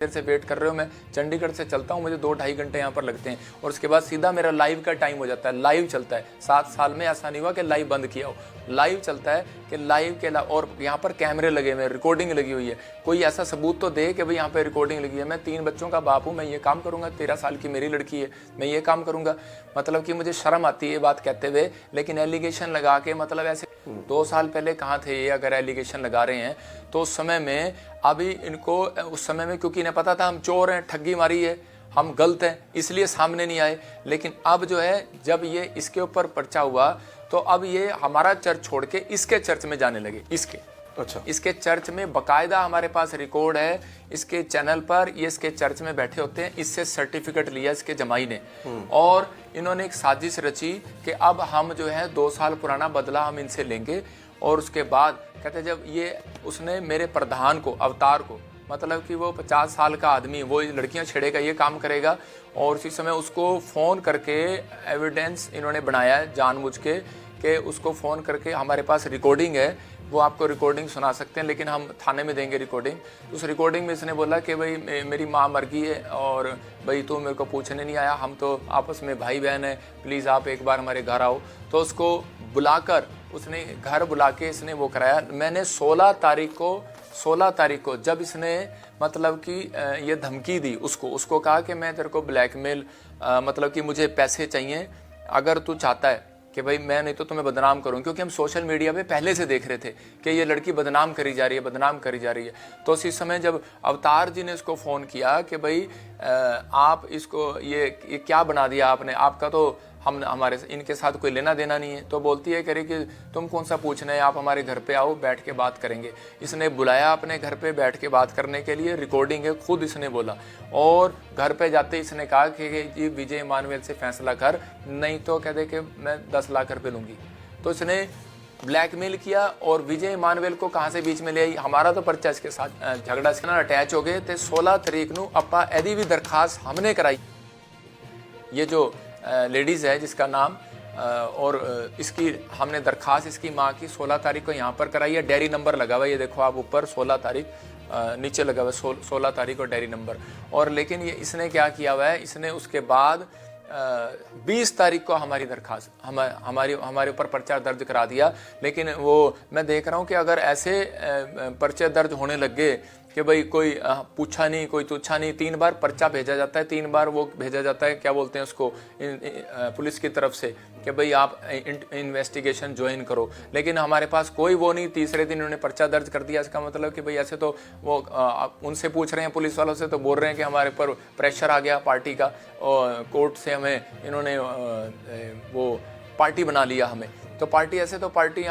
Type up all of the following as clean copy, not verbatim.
देर से वेट कर रहे हो, मैं चंडीगढ़ से चलता हूँ, मुझे 2-2.5 घंटे यहाँ पर लगते हैं और उसके बाद सीधा मेरा लाइव का टाइम हो जाता है। लाइव चलता है, 7 साल में ऐसा नहीं हुआ कि लाइव बंद किया हो, लाइव चलता है कि लाइव के और यहाँ पर कैमरे लगे हुए हैं, रिकॉर्डिंग लगी हुई है। कोई ऐसा सबूत तो दे कि भाई यहाँ पे रिकॉर्डिंग लगी है। मैं 3 बच्चों का बाप हूँ, मैं ये काम करूँगा, 13 साल की मेरी लड़की है, मैं ये काम करूँगा। मतलब कि मुझे शर्म आती है ये बात कहते हुए, लेकिन एलिगेशन लगा के मतलब ऐसे 2 साल पहले कहाँ थे ये, अगर एलिगेशन लगा रहे हैं तो उस समय में, अभी इनको उस समय में क्योंकि इन्हें पता था हम चोर हैं, ठगी मारी है, हम गलत हैं, इसलिए सामने नहीं आए। लेकिन अब जो है जब ये इसके ऊपर पर्चा हुआ तो अब ये हमारा चर्च छोड़ के इसके चर्च में जाने लगे। इसके चर्च में बकायदा हमारे पास रिकॉर्ड है, इसके चैनल पर ये इसके चर्च में बैठे होते हैं, इससे सर्टिफिकेट लिया इसके जमाई ने और इन्होंने एक साजिश रची कि अब हम जो है 2 साल पुराना बदला हम इनसे लेंगे। और उसके बाद कहते जब ये उसने मेरे प्रधान को, अवतार को, मतलब कि वो 50 साल का आदमी, वो लड़कियां छेड़ेगा, ये काम करेगा, और उसी समय उसको फ़ोन करके एविडेंस इन्होंने बनाया है जानबूझ के कि उसको फ़ोन करके, हमारे पास रिकॉर्डिंग है, वो आपको रिकॉर्डिंग सुना सकते हैं, लेकिन हम थाने में देंगे रिकॉर्डिंग। उस रिकॉर्डिंग में इसने बोला कि भाई मेरी माँ मर गई है और भाई तू मेरे को पूछने नहीं आया, हम तो आपस में भाई बहन हैं, प्लीज़ आप एक बार हमारे घर आओ। तो उसको बुलाकर, उसने घर बुला के इसने वो कराया। मैंने 16 तारीख को जब इसने मतलब कि ये धमकी दी, उसको कहा कि मैं तेरे को ब्लैकमेल, मतलब कि मुझे पैसे चाहिए, अगर तू चाहता है कि भाई मैं नहीं तो तुम्हें बदनाम करूं, क्योंकि हम सोशल मीडिया पे पहले से देख रहे थे कि ये लड़की बदनाम करी जा रही है। तो उसी समय जब अवतार जी ने इसको फ़ोन किया कि भाई आप इसको ये क्या बना दिया आपने, आपका तो हम हमारे इनके साथ कोई लेना देना नहीं है। तो बोलती है करे कि तुम कौन सा पूछना है, आप हमारे घर पे आओ, बैठ के बात करेंगे। इसने बुलाया अपने घर पे बैठ के बात करने के लिए, रिकॉर्डिंग है, खुद इसने बोला। और घर पे जाते इसने कहा कि जी विजय इमानुएल से फैसला कर, नहीं तो कह दे कि मैं 10 लाख रुपये लूँगी। तो इसने ब्लैकमेल किया और विजय इमानुएल को कहाँ से बीच में ले आई। हमारा तो पर्चा इसके साथ झगड़ा से अटैच हो गए थे। 16 तारीख को अपा एदी भी दरखास्त हमने कराई। ये जो लेडीज़ है जिसका नाम और इसकी हमने दरखास्त इसकी माँ की 16 तारीख को यहाँ पर कराई है। डायरी नंबर लगा हुआ है, ये देखो आप ऊपर 16 तारीख, नीचे लगा हुआ है 16 तारीख और डायरी नंबर। और लेकिन ये इसने क्या किया हुआ है, इसने उसके बाद 20 तारीख को हमारी दरखास्त हमारे ऊपर पर्चा दर्ज करा दिया। लेकिन वो मैं देख रहा हूँ कि अगर ऐसे पर्चे दर्ज होने लग गए कि भाई कोई पूछा नहीं, कोई तुच्छा नहीं, 3 बार पर्चा भेजा जाता है, 3 बार वो भेजा जाता है, क्या बोलते हैं उसको, पुलिस की तरफ से कि भाई आप इन्वेस्टिगेशन ज्वाइन करो। लेकिन हमारे पास कोई वो नहीं, तीसरे दिन उन्होंने पर्चा दर्ज कर दिया। इसका मतलब कि भाई ऐसे तो वो उनसे पूछ रहे हैं, पुलिस वालों से तो बोल रहे हैं कि हमारे पर प्रेशर आ गया पार्टी का, और कोर्ट से हमें इन्होंने वो पार्टी बना लिया हमें। तो पार्टी ऐसे तो पार्टी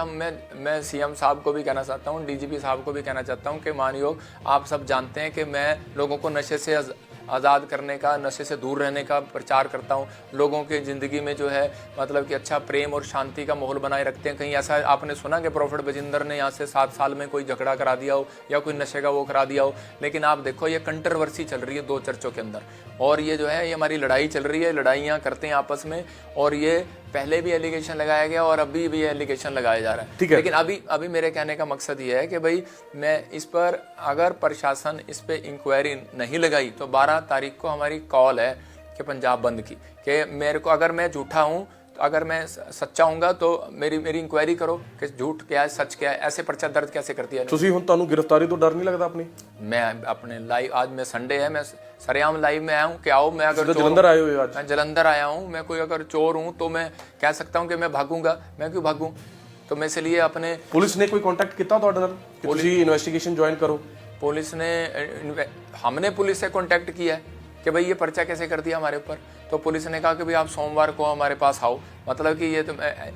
मैं सीएम साहब को भी कहना चाहता हूँ, डीजीपी साहब को भी कहना चाहता हूँ कि मानयोग आप सब जानते हैं कि मैं लोगों को नशे से आज़ाद करने का, नशे से दूर रहने का प्रचार करता हूँ। लोगों के ज़िंदगी में जो है मतलब कि अच्छा प्रेम और शांति का माहौल बनाए रखते हैं। कहीं ऐसा आपने सुना कि प्रॉफिट बजिंदर ने यहाँ से 7 साल में कोई झगड़ा करा दिया हो या कोई नशे का वो करा दिया हो। लेकिन आप देखो ये कंट्रोवर्सी चल रही है 2 चर्चों के अंदर, और ये जो है ये हमारी लड़ाई चल रही है, लड़ाइयाँ करते हैं आपस में। और ये पहले भी एलिगेशन लगाया गया और अभी भी एलिगेशन लगाया जा रहा है। लेकिन अभी मेरे कहने का मकसद ये है कि भाई मैं इस पर, अगर प्रशासन इस पे इंक्वायरी नहीं लगाई तो 12 तारीख को हमारी कॉल है कि पंजाब बंद की, कि मेरे को, अगर मैं झूठा हूँ, अगर मैं सच्चा हूँगा तो मेरी इंक्वायरी करो कि झूठ क्या है, सच क्या है। ऐसे पर्चा दर्ज कैसे करती है। ਤੁਸੀਂ ਹੁਣ ਤੁਹਾਨੂੰ गिरफ्तारी तो डर नहीं लगता अपनी? मैं अपने लाइव, आज मैं संडे है, मैं सरेआम लाइव में आया हूँ कि आओ, मैं अगर जलंधर आए हुए आज? मैं जलंधर आया हूँ। मैं कोई अगर चोर हूँ तो मैं कह सकता हूँ कि मैं भागूंगा, मैं क्यों भागूँ। तो मैं इसलिए अपने, पुलिस ने कोई कांटेक्ट किया ਤੁਹਾਡੇ ਨਾਲ कि ਤੁਸੀਂ इन्वेस्टिगेशन ज्वाइन करो? पुलिस ने, हमने पुलिस से कांटेक्ट किया है कि भाई ये पर्चा कैसे कर दिया हमारे ऊपर। तो पुलिस ने कहा कि भाई आप सोमवार को हमारे पास आओ, मतलब कि ये तो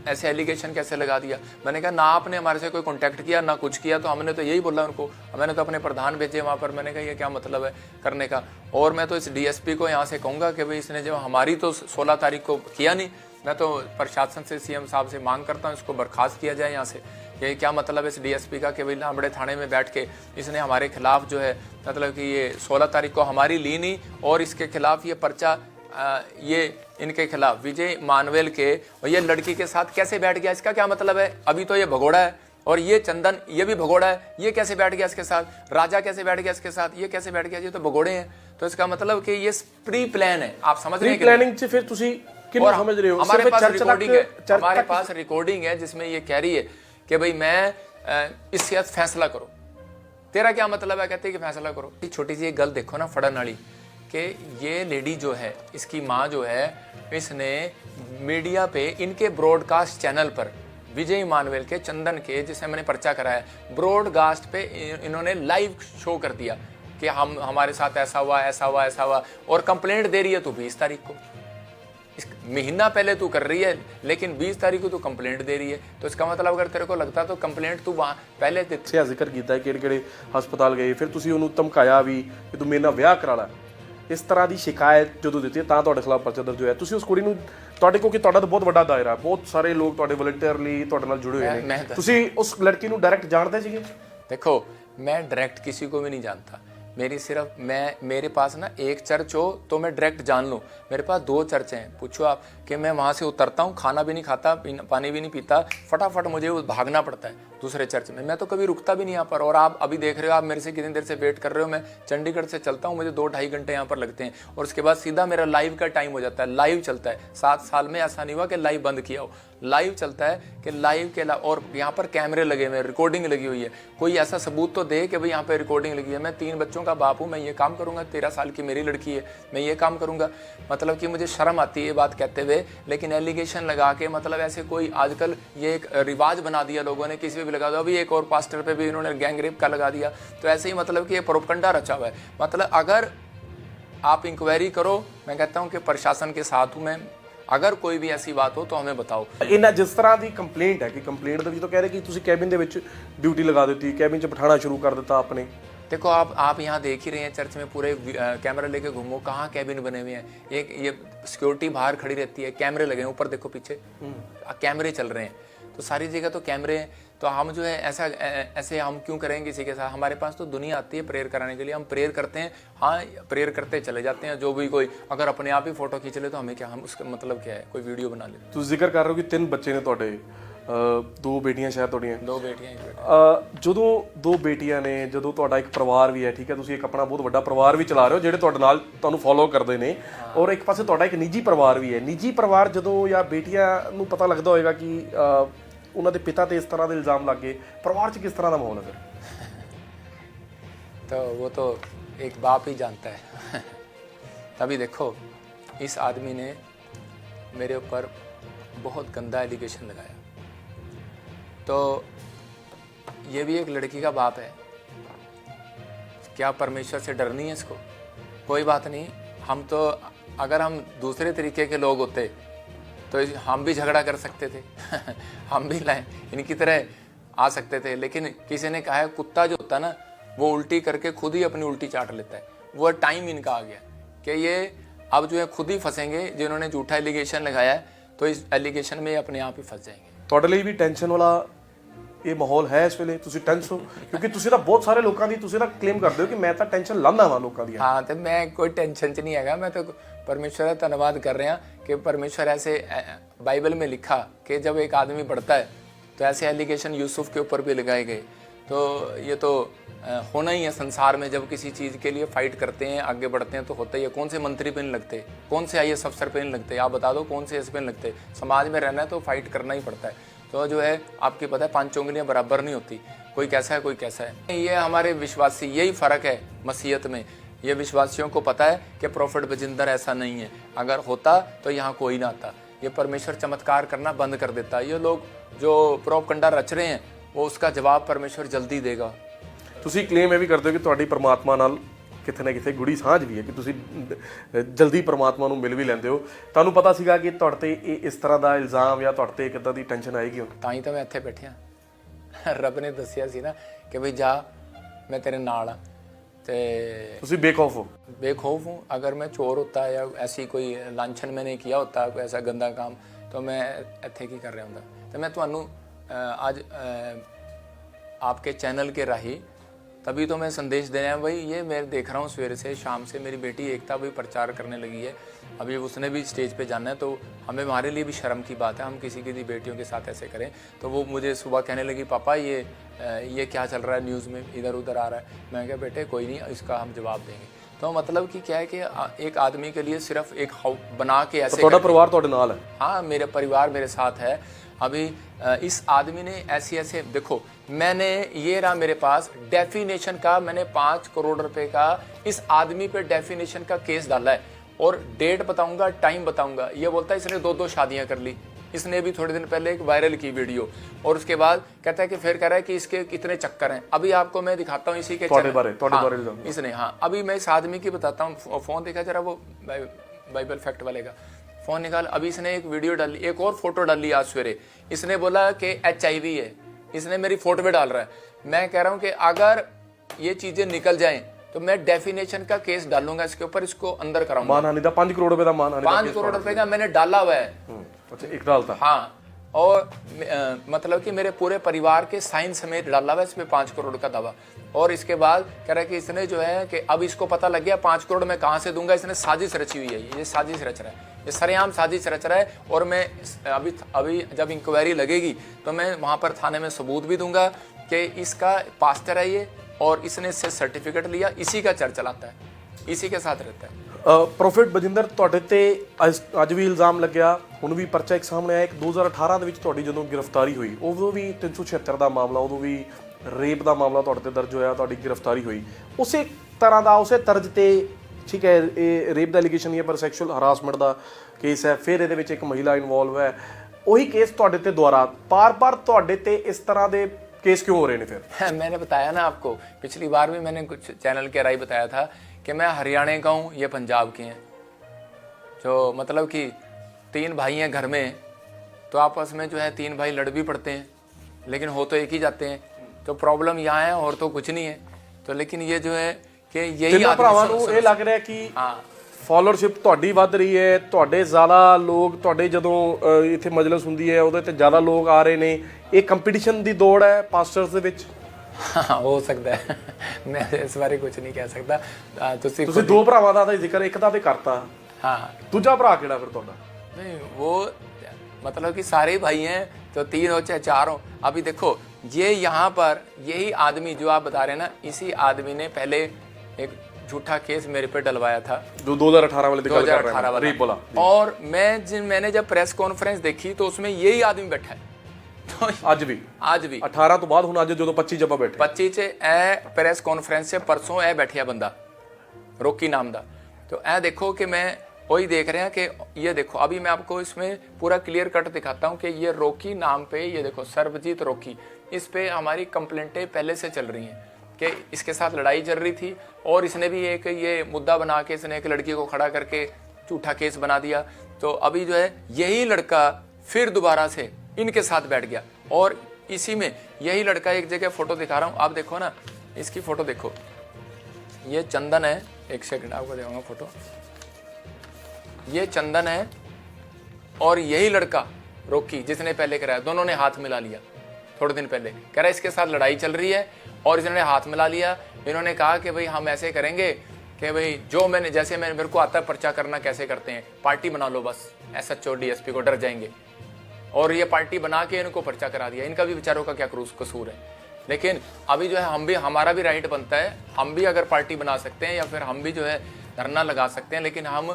ऐसे एलिगेशन कैसे लगा दिया। मैंने कहा ना आपने हमारे से कोई कांटेक्ट किया ना कुछ किया, तो हमने तो यही बोला उनको, मैंने तो अपने प्रधान भेजे वहाँ पर। मैंने कहा ये क्या मतलब है करने का। और मैं तो इस डीएसपी को यहाँ से कहूँगा कि भाई इसने जो हमारी तो 16 तारीख को किया नहीं, मैं तो प्रशासन से, सीएम साहब से मांग करता हूँ इसको बर्खास्त किया जाए यहाँ से। ये क्या मतलब है इस डीएसपी का कि भाई लामबड़े थाने में बैठ के इसने हमारे खिलाफ जो है, मतलब कि ये 16 तारीख को हमारी ली नहीं, और इसके खिलाफ ये पर्चा, ये इनके खिलाफ विजय इमानुएल के, और ये लड़की के साथ कैसे बैठ गया, इसका क्या मतलब है। अभी तो ये भगोड़ा है, और ये चंदन ये भी भगोड़ा है, ये कैसे बैठ गया इसके साथ, राजा कैसे बैठ गया इसके साथ, ये कैसे बैठ गया, ये तो भगोड़े हैं। तो इसका मतलब कि ये प्री प्लान है। आप समझ रहे हैं प्री प्लानिंग से फिर तुसी किन समझ रहे हो? हमारे पास रिकॉर्डिंग है, हमारे पास रिकॉर्डिंग है जिसमें ये कह रही है कि भाई मैं इसके साथ फैसला करो। तेरा क्या मतलब है? कहते हैं कि फैसला करो। छोटी सी एक गल देखो ना फड़न वाली, कि ये लेडी जो है, इसकी माँ जो है, इसने मीडिया पे इनके ब्रॉडकास्ट चैनल पर विजय मानवेल के चंदन के, जिसे मैंने पर्चा कराया, ब्रॉडकास्ट पे इन्होंने लाइव शो कर दिया कि हम हमारे साथ ऐसा हुआ ऐसा हुआ ऐसा हुआ, और कंप्लेंट दे रही है तू 20 तारीख को। महीना पहले तू कर रही है, लेकिन 20 तारीख को तू कंप्लेंट दे रही है। तो इसका मतलब अगर तेरे को लगता तो कंप्लेंट तू वहाँ पहले ਜ਼ਿਕਰ ਕੀਤਾ ਕਿਹੜੇ ਹਸਪਤਾਲ ਗਏ, ਫਿਰ ਤੁਸੀਂ ਉਹਨੂੰ ਧਮਕਾਇਆ ਵੀ ਕਿ ਤੂੰ ਮੇਰੇ ਨਾਲ ਵਿਆਹ ਕਰਾ ਲੈ। ਇਸ ਤਰ੍ਹਾਂ ਦੀ ਸ਼ਿਕਾਇਤ ਜਦੋਂ ਦਿੱਤੀ ਤਾਂ ਤੁਹਾਡੇ ਖਿਲਾਫ ਪਰਚਾ ਦਰਜ ਹੋਇਆ। ਤੁਸੀਂ ਉਸ ਕੁੜੀ ਨੂੰ, ਤੁਹਾਡੇ ਕੋਲ ਕਿ ਤੁਹਾਡਾ ਤਾਂ ਬਹੁਤ ਵੱਡਾ ਦਾਇਰਾ, ਬਹੁਤ ਸਾਰੇ ਲੋਕ ਤੁਹਾਡੇ ਵਲੰਟੀਅਰਲੀ ਤੁਹਾਡੇ ਨਾਲ ਜੁੜੇ ਹੋਏ ਨੇ, ਤੁਸੀਂ ਉਸ ਲੜਕੀ ਨੂੰ ਡਾਇਰੈਕਟ ਜਾਣਦੇ ਸੀਗੇ? देखो, मैं डायरेक्ट किसी को भी नहीं जानता। मेरी सिर्फ मेरे पास ना एक चर्च हो तो मैं डायरेक्ट जान लूँ। मेरे पास 2 चर्च हैं। पूछो आप कि मैं वहाँ से उतरता हूँ, खाना भी नहीं खाता, पानी भी नहीं पीता, फटाफट मुझे भागना पड़ता है दूसरे चर्च में। मैं तो कभी रुकता भी नहीं यहाँ पर। और आप अभी देख रहे हो, आप मेरे से कितनी देर से वेट कर रहे हो। मैं चंडीगढ़ से चलता हूँ, मुझे 2-2.5 घंटे यहाँ पर लगते हैं, और उसके बाद सीधा मेरा लाइव का टाइम हो जाता है। लाइव चलता है। 7 साल में ऐसा नहीं हुआ कि लाइव बंद किया हो। लाइव चलता है कि लाइव के और यहाँ पर कैमरे लगे हुए हैं, रिकॉर्डिंग लगी हुई है। कोई ऐसा सबूत तो दे कि भाई यहाँ पे रिकॉर्डिंग लगी है। मैं 3 बच्चों का बाप हूँ, मैं ये काम करूँगा। 13 साल की मेरी लड़की है, मैं ये काम करूँगा। मतलब कि मुझे शर्म आती है ये बात कहते हुए, लेकिन एलिगेशन लगा के, मतलब ऐसे कोई आजकल ये एक रिवाज बना दिया लोगों ने, किसी पे भी लगा दो। अभी एक और पास्टर पे भी इन्होंने गैंग रेप का लगा दिया। तो ऐसे ही मतलब कि ये प्रोपगंडा रचा हुआ है। मतलब अगर आप इंक्वायरी करो, मैं कहता हूँ कि प्रशासन के साथ हूँ मैं। अगर कोई भी ऐसी बात हो तो हमें बताओ। ਇਹਨਾਂ ਜਿਸ ਤਰ੍ਹਾਂ ਦੀ ਕੰਪਲੇਂਟ ਹੈ ਕਿ ਕੰਪਲੇਂਟ ਦੇ ਵਿੱਚ ਤਾਂ ਕਹਿ ਰਹੇ ਕਿ ਤੁਸੀਂ ਕੈਬਿਨ ਦੇ ਵਿੱਚ ਡਿਊਟੀ ਲਗਾ ਦਿੱਤੀ, ਕੈਬਿਨ 'ਚ ਬਿਠਾਣਾ ਸ਼ੁਰੂ ਕਰ ਦਿੱਤਾ आपने। देखो, आप यहाँ देख ही रहे हैं, चर्च में पूरे कैमरा लेके घूमो, कहाँ कैबिन बने हुए हैं। एक ये सिक्योरिटी बाहर खड़ी रहती है, कैमरे लगे हैं ऊपर, देखो पीछे कैमरे चल रहे हैं। तो सारी जगह तो कैमरे हैं। तो हम जो है ऐसे हम क्यों करेंगे किसी के साथ? हमारे पास तो दुनिया आती है प्रेयर कराने के लिए, हम प्रेयर करते हैं। हाँ, प्रेयर करते चले जाते हैं। जो भी कोई अगर अपने आप ही फोटो खींच ले तो हमें क्या, हम उसका मतलब क्या है, कोई वीडियो बना ले। ਤੁਸੀਂ ਜ਼ਿਕਰ ਕਰ ਰਹੇ ਹੋ ਕਿ 3 ਬੱਚੇ ਨੇ ਤੁਹਾਡੇ, 2 ਬੇਟੀਆਂ ਸ਼ਾਇਦ ਤੁਹਾਡੀਆਂ। 2 बेटियां एक बेटा। ਜਦੋਂ 2 ਬੇਟੀਆਂ ਨੇ, ਜਦੋਂ ਤੁਹਾਡਾ ਇੱਕ ਪਰਿਵਾਰ ਵੀ ਹੈ, ਠੀਕ ਹੈ, ਤੁਸੀਂ ਇੱਕ ਆਪਣਾ ਬਹੁਤ ਵੱਡਾ ਪਰਿਵਾਰ ਵੀ ਚਲਾ ਰਹੇ ਹੋ ਜਿਹੜੇ ਤੁਹਾਡੇ ਨਾਲ ਤੁਹਾਨੂੰ ਫੋਲੋ ਕਰਦੇ ਨੇ, ਔਰ ਇੱਕ ਪਾਸੇ ਤੁਹਾਡਾ ਇੱਕ ਨਿੱਜੀ ਪਰਿਵਾਰ ਵੀ ਹੈ। ਨਿੱਜੀ ਪਰਿਵਾਰ ਜਦੋਂ ਜਾਂ ਬੇਟੀਆਂ ਨੂੰ ਪਤਾ ਲੱਗਦਾ ਹੋਏਗਾ ਕਿ ਉਹਨਾਂ ਦੇ ਪਿਤਾ ਤੇ ਇਸ ਤਰ੍ਹਾਂ ਦੇ ਇਲਜ਼ਾਮ ਲੱਗ ਗਏ, ਪਰਿਵਾਰ 'ਚ ਕਿਸ ਤਰ੍ਹਾਂ ਦਾ ਮਾਹੌਲ ਹੈ ਫਿਰ? तो वो तो एक बाप ही जानता है। तभी देखो, इस आदमी ने मेरे ऊपर बहुत गंदा एलिगेशन लगाया। तो ये भी एक लड़की का बाप है, क्या परमेश्वर से डर नहीं है इसको? कोई बात नहीं, हम तो अगर हम दूसरे तरीके के लोग होते तो हम भी झगड़ा कर सकते थे। हम भी लाए इनकी तरह आ सकते थे। लेकिन किसी ने कहा है, कुत्ता जो होता है ना, वो उल्टी करके खुद ही अपनी उल्टी चाट लेता है। वो टाइम इनका आ गया कि ये अब जो है खुद ही फंसेंगे। जिन्होंने झूठा एलिगेशन लगाया है तो इस एलिगेशन में अपने आप ही फंस जाएंगे। ਤੁਹਾਡੇ ਲਈ ਵੀ ਟੈਨਸ਼ਨ ਵਾਲਾ ਇਹ ਮਾਹੌਲ ਹੈ ਇਸ ਵੇਲੇ? ਤੁਸੀਂ ਟੈਂਸ ਹੋ ਕਿਉਂਕਿ ਤੁਸੀਂ ਤਾਂ ਬਹੁਤ ਸਾਰੇ ਲੋਕਾਂ ਦੀ ਤੁਸੀਂ ਨਾ ਕਲੇਮ ਕਰਦੇ ਹੋ ਕਿ ਮੈਂ ਤਾਂ ਟੈਨਸ਼ਨ ਲਾਂਦਾ ਵਾਂ ਲੋਕਾਂ ਦੀ। हाँ, तो मैं कोई टेंशन च नहीं हैगा। मैं तो परमेश्वर का धन्यवाद कर रहे हैं कि परमेश्वर ऐसे बाइबल में लिखा कि जब एक आदमी बढ़ता है तो ऐसे एलिगेशन यूसुफ के ऊपर भी लगाए गए। तो ये तो होना ही है संसार में। जब किसी चीज़ के लिए फाइट करते हैं, आगे बढ़ते हैं, तो होता ही है। कौन से मंत्री पे नहीं लगते, कौन से IAS अफसर पे नहीं लगते, आप बता दो कौन से पे नहीं लगते। समाज में रहना है तो फाइट करना ही पड़ता है। तो जो है आपकी पता है, 5 उंगलियां बराबर नहीं होती, कोई कैसा है कोई कैसा है। ये हमारे विश्वासी, यही फ़र्क है मसीहत में। ये विश्वासियों को पता है कि प्रॉफिट बजिंदर ऐसा नहीं है। अगर होता तो यहाँ कोई ना आता। ये परमेश्वर चमत्कार करना बंद कर देता। ये लोग जो प्रोपगंडा रच रहे हैं, वो उसका जवाब परमेश्वर जल्दी देगा। ਤੁਸੀਂ ਕਲੇਮ ਇਹ ਵੀ ਕਰਦੇ ਹੋ ਕਿ ਤੁਹਾਡੀ ਪਰਮਾਤਮਾ ਨਾਲ ਕਿਤੇ ਨਾ ਕਿਤੇ ਗੁੜੀ ਸਾਂਝ ਵੀ ਹੈ, ਕਿ ਤੁਸੀਂ ਜਲਦੀ ਪਰਮਾਤਮਾ ਨੂੰ ਮਿਲ ਵੀ ਲੈਂਦੇ ਹੋ। ਤੁਹਾਨੂੰ ਪਤਾ ਸੀਗਾ ਕਿ ਤੁਹਾਡੇ ਤੇ ਇਹ ਇਸ ਤਰ੍ਹਾਂ ਦਾ ਇਲਜ਼ਾਮ ਜਾਂ ਤੁਹਾਡੇ ਤੇ ਕਿੱਦਾਂ ਦੀ ਟੈਨਸ਼ਨ ਆਏਗੀ ਹੁਣ? ਤਾਂ ਹੀ ਤਾਂ ਮੈਂ ਇੱਥੇ ਬੈਠਿਆ। ਰੱਬ ਨੇ ਦੱਸਿਆ ਸੀ ਨਾ ਕਿ ਭਈ ਜਾ, मैं तेरे नाल हाँ। ते ਤੁਸੀਂ ਬੇਖੌਫ ਹੋ? बेखौफ हूँ। अगर मैं चोर होता या ऐसी कोई लांछन मैंने किया होता, कोई ऐसा गंदा काम, तो मैं ਇੱਥੇ ਕੀ कर रहा ਹੁੰਦਾ। तो मैं ਤੁਹਾਨੂੰ ਅੱਜ आपके चैनल के राही तभी तो मैं संदेश दे रहा हूँ भाई, ये मैं देख रहा हूँ सवेरे से शाम से मेरी बेटी एकता भी प्रचार करने लगी है, अभी उसने भी स्टेज पे जाना है, तो हमें हमारे लिए भी शर्म की बात है हम किसी की बेटियों के साथ ऐसे करें। तो वो मुझे सुबह कहने लगी पापा ये क्या चल रहा है न्यूज़ में, इधर उधर आ रहा है। मैं कहा बेटे कोई नहीं, इसका हम जवाब देंगे। तो मतलब कि क्या है कि एक आदमी के लिए सिर्फ एक बना के ऐसे ਤੁਹਾਡਾ ਪਰਿਵਾਰ ਤੁਹਾਡੇ ਨਾਲ ਹੈ? हाँ, मेरे परिवार मेरे साथ है। अभी इस आदमी ने ऐसे देखो, मैंने ये रहा मेरे पास डेफिनेशन का, मैंने 5 करोड़ रुपए का इस आदमी पे डेफिनेशन का केस डाला है, और डेट बताऊंगा, टाइम बताऊंगा। ये बोलता है इसने 2 शादियां कर ली, इसने भी थोड़े दिन पहले एक वायरल की वीडियो, और उसके बाद कहता है कि फिर कह रहा है कि इसके कितने चक्कर हैं। अभी आपको मैं दिखाता हूँ इसी के इसने, हाँ अभी मैं इस आदमी की बताता हूँ। फोन देखा जरा, वो बाइबल फैक्ट वाले का फोन निकाल। अभी इसने एक वीडियो डाली, एक और फोटो डाली आज सवेरे। इसने बोला कि HIV है, इसने मेरी फोटो भी डाल रहा है। मैं कह रहा हूँ कि अगर ये चीजें निकल जाएं तो मैं डेफिनेशन का केस डालूंगा इसके ऊपर, इसको अंदर कराऊंगा। मानहानि का 5 करोड़ रुपए का मानहानि 5 करोड़ रुपए का मैंने डाला हुआ है। अच्छा, एक डालता? हाँ, और मतलब कि मेरे पूरे परिवार के साइन समेत डाला हुआ है इसमें 5 करोड़ का दावा। और इसके बाद कह रहा है कि इसने जो है कि अब इसको पता लग गया 5 करोड़ मैं कहाँ से दूंगा, इसने साजिश रची हुई है, ये साजिश रच रहा है, ये सरेआम साजिश रच रहा है। और मैं अभी जब इंक्वायरी लगेगी तो मैं वहाँ पर थाने में सबूत भी दूंगा कि इसका पास्टर है ये, और इसने इससे सर्टिफिकेट लिया, इसी का चर्च चलाता है, इसी के साथ रहता है। ਪ੍ਰੋਫਿਟ ਬਜਿੰਦਰ, ਤੁਹਾਡੇ ਤੇ ਅੱਜ ਵੀ ਇਲਜ਼ਾਮ ਲੱਗਿਆ, ਹੁਣ ਵੀ ਪਰਚਾ ਇੱਕ ਸਾਹਮਣੇ ਆਇਆ। 2018 ਦੇ ਵਿੱਚ ਤੁਹਾਡੀ ਜਦੋਂ ਗ੍ਰਿਫਤਾਰੀ ਹੋਈ, ਉਦੋਂ ਵੀ 376 ਦਾ ਮਾਮਲਾ, ਉਦੋਂ ਵੀ ਰੇਪ ਦਾ ਮਾਮਲਾ ਤੁਹਾਡੇ ਤੇ ਦਰਜ ਹੋਇਆ, ਤੁਹਾਡੀ ਗ੍ਰਿਫਤਾਰੀ ਹੋਈ ਉਸੇ ਤਰ੍ਹਾਂ ਦਾ, ਉਸੇ ਤਰਜ਼ ਤੇ, ਠੀਕ ਹੈ। ਇਹ ਰੇਪ ਦਾ ਐਲੀਗੇਸ਼ਨ ਨਹੀਂ ਹੈ ਪਰ ਸੈਕਸ਼ੂਅਲ ਹਰਾਸਮੈਂਟ ਦਾ ਕੇਸ ਹੈ, ਫਿਰ ਇਹਦੇ ਵਿੱਚ ਇੱਕ ਮਹਿਲਾ ਇਨਵੋਲਵ ਹੈ। ਉਹੀ ਕੇਸ ਤੁਹਾਡੇ ਤੇ ਦੁਬਾਰਾ ਬਾਰ-ਬਾਰ ਤੁਹਾਡੇ ਤੇ ਇਸ ਤਰ੍ਹਾਂ ਦੇ केस क्यों हो रहे हैं फिर? मैंने बताया ना आपको, पिछली बार भी मैंने कुछ चैनल के राय बताया था कि मैं हरियाणा का हूँ, ये पंजाब के हैं। जो मतलब कि 3 भाई हैं घर में, तो आपस में जो है 3 भाई लड़ भी पड़ते हैं, लेकिन हो तो एक ही जाते हैं। तो प्रॉब्लम यहाँ है और तो कुछ नहीं है। तो लेकिन ये जो है कि यही ਭਰਾਵਾਂ ਨੂੰ ਇਹ ਲੱਗ ਰਿਹਾ ਕਿ ਫਾਲੋਅਰਸ਼ਿਪ ਤੁਹਾਡੀ ਵੱਧ ਰਹੀ ਹੈ, ਤੁਹਾਡੇ ਜ਼ਿਆਦਾ ਲੋਕ, ਤੁਹਾਡੇ ਜਦੋਂ ਇੱਥੇ ਮਜਲਿਸ ਹੁੰਦੀ ਹੈ ਉਹਦੇ ਤੇ ਜ਼ਿਆਦਾ ਲੋਕ ਆ ਰਹੇ ਨੇ। ਇਹ ਕੰਪੀਟੀਸ਼ਨ ਦੀ ਦੌੜ ਹੈ ਪਾਸਟਰਸ ਦੇ ਵਿੱਚ? हाँ, हो सकता है। मैं इस बारे कुछ नहीं कह सकता। ਤੁਸੀਂ 2 ਭਰਾਵਾਂ ਦਾ ਜ਼ਿਕਰ ਇੱਕ ਦਾ ਤੇ ਕਰਤਾ, हाँ ਦੂਜਾ ਭਰਾ ਕਿਹੜਾ ਫਿਰ ਤੁਹਾਡਾ? नहीं, वो मतलब कि सारे भाई हैं, तो 3 हो चाहे 4 हो। अभी देखो ये यहाँ पर यही आदमी जो आप बता रहे हैं ना, इसी आदमी ने पहले एक झूठा केस मेरे पे डलवाया था, जो 2018 वाले 2018 वाला रेप बोला। और मैंने जब प्रेस कॉन्फ्रेंस देखी तो उसमें यही आदमी बैठा है। तो आज भी 18 ਤੋਂ ਬਾਅਦ ਹੁਣ ਅੱਜ ਜਦੋਂ 25 ਜੱਪਾ ਬੈਠੇ 25 ਚ ਇਹ ਪ੍ਰੈਸ ਕਾਨਫਰੰਸ से परसों ਇਹ बैठिया बंदा रोकी नाम दा। तो ऐ देखो कि मैं वही देख रहे हैं कि ये देखो, अभी मैं आपको इसमें पूरा क्लियर कट दिखाता हूँ कि ये रोकी नाम पे, ये देखो सर्वजीत रोकी, इस पे हमारी कंप्लेंटें पहले से चल रही हैं कि इसके साथ लड़ाई चल रही थी, और इसने भी एक ये मुद्दा बना के इसने एक लड़की को खड़ा करके झूठा केस बना दिया। तो अभी जो है यही लड़का फिर दोबारा से इनके साथ बैठ गया, और इसी में यही लड़का, एक जगह फोटो दिखा रहा हूँ, आप देखो ना, इसकी फोटो देखो, ये चंदन है, एक सेकंड आपको दिखाऊंगा फोटो, ये चंदन है और यही लड़का रोकी जिसने पहले कराया, दोनों ने हाथ मिला लिया थोड़े दिन पहले। कह रहा है इसके साथ लड़ाई चल रही है और इन्होंने हाथ मिला लिया। इन्होंने कहा कि भाई हम ऐसे करेंगे कि भाई जो जैसे मेरे को आता है पर्चा करना कैसे करते हैं, पार्टी बना लो बस, SHO DSP को डर जाएंगे, और ये पार्टी बना के इनको पर्चा करा दिया। इनका भी बेचारों का क्या कसूर है। लेकिन अभी जो है हमारा भी राइट बनता है, हम भी अगर पार्टी बना सकते हैं या फिर हम भी जो है धरना लगा सकते हैं, लेकिन हम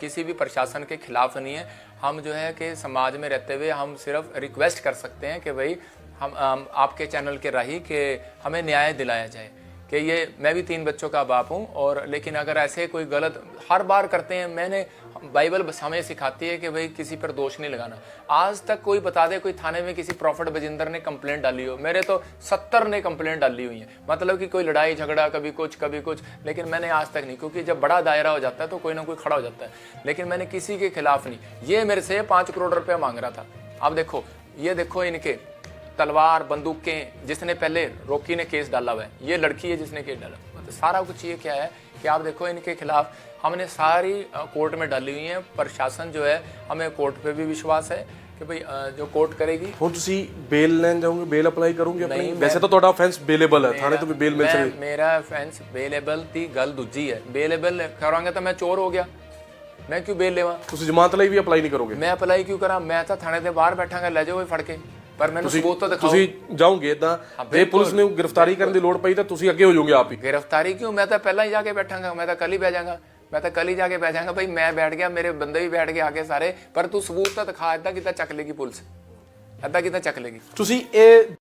किसी भी प्रशासन के खिलाफ नहीं है। हम जो है कि समाज में रहते हुए हम सिर्फ रिक्वेस्ट कर सकते हैं कि भाई हम आपके चैनल के राही कि हमें न्याय दिलाया जाए, कि ये मैं भी 3 बच्चों का बाप हूँ, और लेकिन अगर ऐसे कोई गलत हर बार करते हैं, मैंने बाइबल हमें सिखाती है कि भाई किसी पर दोष नहीं लगाना। आज तक कोई बता दे कोई थाने में किसी प्रॉफिट बजिंदर ने कंप्लेंट डाली हो, मेरे तो 70 ने कंप्लेंट डाली हुई है, मतलब कि कोई लड़ाई झगड़ा कभी कुछ, लेकिन मैंने आज तक नहीं, क्योंकि जब बड़ा दायरा हो जाता है तो कोई ना कोई खड़ा हो जाता है। लेकिन मैंने किसी के खिलाफ नहीं। ये मेरे से 5 करोड़ रुपये मांग रहा था। अब देखो, ये देखो इनके तलवार बंदूकें, जिसने पहले रोकी ने केस डाला हुआ है, ये लड़की है जिसने केस डाला। तो सारा कुछ ये क्या है कि आप देखो इनके खिलाफ हमने सारी कोर्ट में डाली हुई है। प्रशासन जो है, हमें कोर्ट पे भी विश्वास है कि भाई जो कोर्ट करेगी। ਹੁਣ ਤੁਸੀਂ ਬੇਲ ਲੈਣ ਜਾਓਗੇ, ਬੇਲ ਅਪਲਾਈ ਕਰੋਗੇ ਆਪਣੀ? ਵੈਸੇ ਤਾਂ ਤੁਹਾਡਾ ਆਫੈਂਸ ਬੇਲੇਬਲ ਹੈ, ਥਾਣੇ ਤੋਂ ਵੀ ਬੇਲ ਮਿਲ ਸਕਦੀ। ਮੇਰਾ ਆਫੈਂਸ ਬੇਲੇਬਲ ਦੀ ਗੱਲ ਦੂਜੀ ਹੈ। ਬੇਲੇਬਲ ਕਰਾਂਗੇ ਤਾਂ ਮੈਂ ਚੋਰ ਹੋ ਗਿਆ, ਮੈਂ ਕਿਉਂ ਬੇਲ ਲਵਾਂ? ਤੁਸੀਂ ਜ਼ਮਾਨਤ ਲਈ ਵੀ ਅਪਲਾਈ ਨਹੀਂ ਕਰੋਗੇ? ਮੈਂ ਅਪਲਾਈ ਕਿਉਂ ਕਰਾਂ? ਮੈਂ ਤਾਂ ਥਾਣੇ ਦੇ ਬਾਹਰ ਬੈਠਾਂਗਾ, ਲੈ ਜਾਓ ਫੜ ਕੇ, ਪਰ ਮੈਨੂੰ ਸਬੂਤ ਤਾਂ ਦਿਖਾਓ। ਤੁਸੀਂ ਜਾਓਗੇ ਇਦਾਂ, ਜੇ ਪੁਲਿਸ ਨੂੰ ਗ੍ਰਿਫਤਾਰੀ ਕਰਨ ਦੀ ਲੋੜ ਪਈ ਤਾਂ ਤੁਸੀਂ ਅੱਗੇ ਹੋ ਜਾਓਗੇ ਆਪ ਹੀ? गिरफ्तारी क्यों? मैं तो पहला ही जाके बैठांगा, मैं तो कल ही बह जाऊंगा, मैं तो कल ही जाके बह जाऊंगा। भाई मैं बैठ गया, मेरे बंदे भी बैठ गए आगे सारे, पर तू सबूत तो दिखा, इदा कितना चक लेगी पुलिस, इदा कितना चक लेगी? ਤੁਸੀਂ ਇਹ